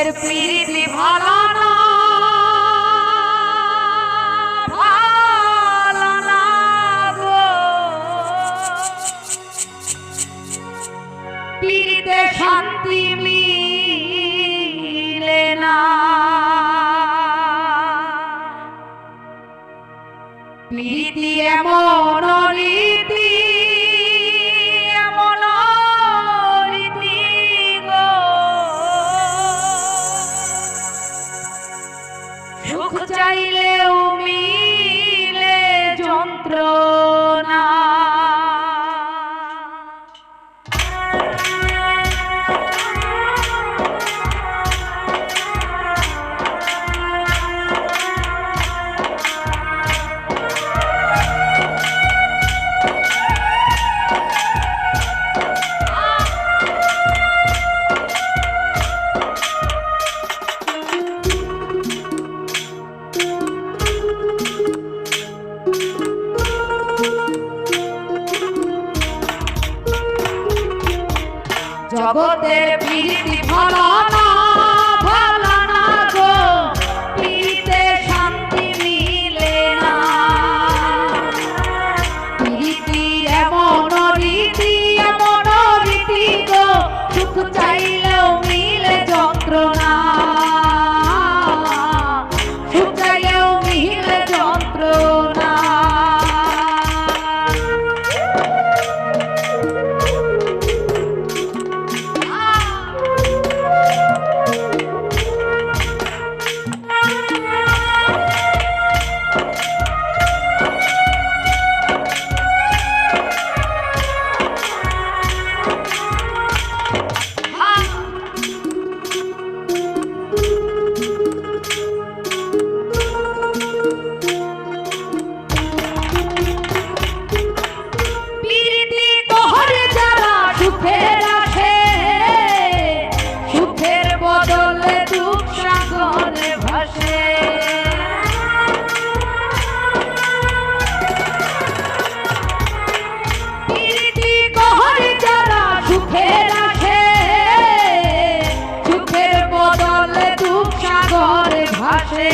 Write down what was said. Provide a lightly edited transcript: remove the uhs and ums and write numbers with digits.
এর প্রীতি ভালো না, ভালো না গো, প্রীতিতে শান্তি মিলে না, প্রীতি এমন রীতি, এমন রীতি গো, সুখ চাইলেও মিলে যন্ত্রণা। জগতের প্রীতি ভালো না, ভালো না গো, প্রীতিতে শান্তি মিলে না, প্রীতি এমন রীতি, এমন রীতি গো, সুখ চাইলেও মিলে যন্ত্রণা, সুখ চাইলেও মিলে যন্ত্রণা। সুখের বদলে দুঃখ সাগরে ভাসে।